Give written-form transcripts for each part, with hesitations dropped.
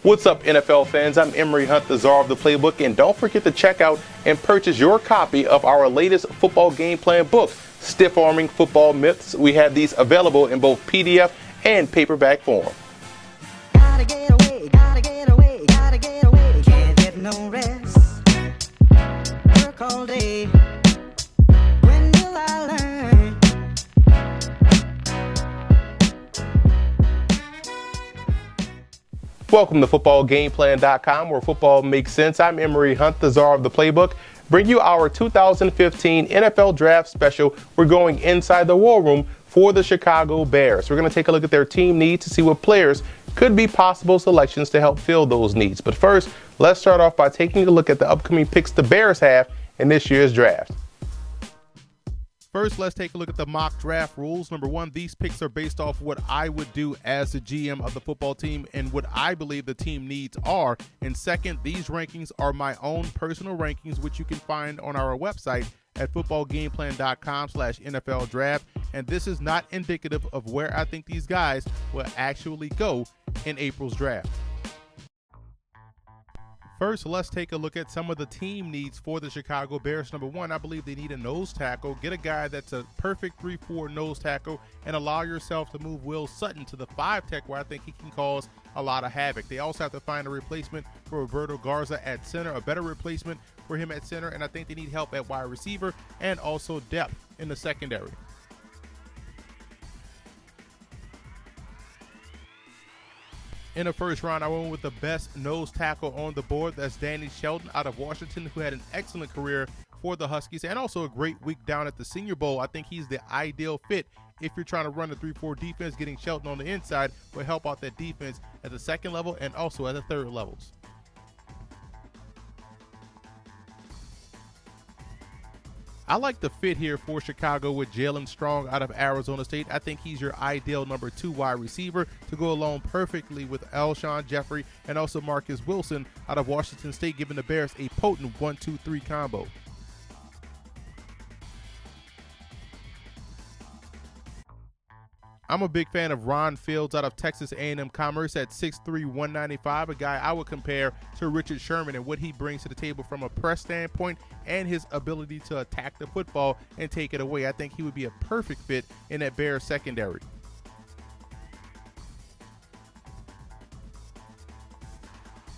What's up, NFL fans? I'm Emery Hunt, the czar of the playbook, and don't forget to check out and purchase your copy of our latest football game plan book, Stiff Arming Football Myths. We have these available in both PDF and paperback form. Gotta get away, gotta get away, gotta get away. Can't get no rest. Work all day. When will I learn? Welcome to footballgameplan.com, where football makes sense. I'm Emery Hunt, the czar of the playbook. Bring you our 2015 NFL Draft Special. We're going inside the war room for the Chicago Bears. We're going to take a look at their team needs to see what players could be possible selections to help fill those needs. But first, let's start off by taking a look at the upcoming picks the Bears have in this year's draft. First, let's take a look at the mock draft rules. Number one, these picks are based off what I would do as the GM of the football team and what I believe the team needs are. And second, these rankings are my own personal rankings, which you can find on our website at footballgameplan.com/NFL draft. And this is not indicative of where I think these guys will actually go in April's draft. First, let's take a look at some of the team needs for the Chicago Bears. Number one, I believe they need a nose tackle. Get a guy that's a perfect 3-4 nose tackle and allow yourself to move Will Sutton to the 5 tech, where I think he can cause a lot of havoc. They also have to find a replacement for Roberto Garza at center, a better replacement for him at center, and I think they need help at wide receiver and also depth in the secondary. In the first round, I went with the best nose tackle on the board. That's Danny Shelton out of Washington, who had an excellent career for the Huskies and also a great week down at the Senior Bowl. I think he's the ideal fit if you're trying to run a 3-4 defense. Getting Shelton on the inside will help out that defense at the second level and also at the third levels. I like the fit here for Chicago with Jalen Strong out of Arizona State. I think he's your ideal number 2 wide receiver to go along perfectly with Alshon Jeffrey and also Marcus Wilson out of Washington State, giving the Bears a potent 1-2-3 combo. I'm a big fan of Ron Fields out of Texas A&M Commerce at 6'3", 195, a guy I would compare to Richard Sherman and what he brings to the table from a press standpoint and his ability to attack the football and take it away. I think he would be a perfect fit in that Bears secondary.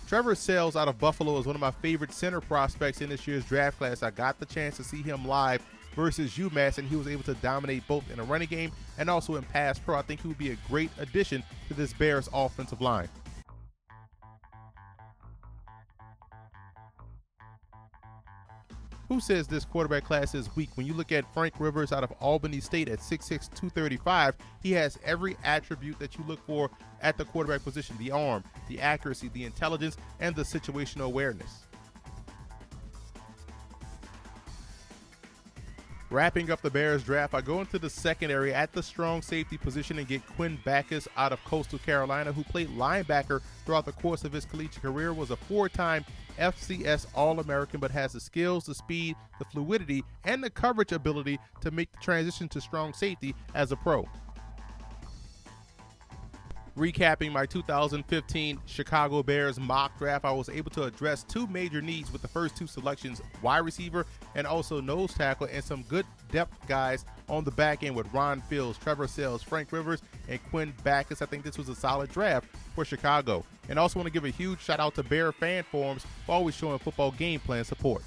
Trevor Sales out of Buffalo is one of my favorite center prospects in this year's draft class. I got the chance to see him live versus UMass, and he was able to dominate both in a running game and also in pass pro. I think he would be a great addition to this Bears offensive line. Who says this quarterback class is weak? When you look at Frank Rivers out of Albany State at 6'6", 235, he has every attribute that you look for at the quarterback position: the arm, the accuracy, the intelligence, and the situational awareness. Wrapping up the Bears draft, I go into the secondary at the strong safety position and get Quinn Backus out of Coastal Carolina, who played linebacker throughout the course of his collegiate career, was a 4-time FCS All-American, but has the skills, the speed, the fluidity, and the coverage ability to make the transition to strong safety as a pro. Recapping my 2015 Chicago Bears mock draft, I was able to address 2 major needs with the first 2 selections: wide receiver and also nose tackle, and some good depth guys on the back end with Ron Fields, Trevor Sales, Frank Rivers, and Quinn Backus. I think this was a solid draft for Chicago. And also want to give a huge shout out to Bear fan forums for always showing football game plan support.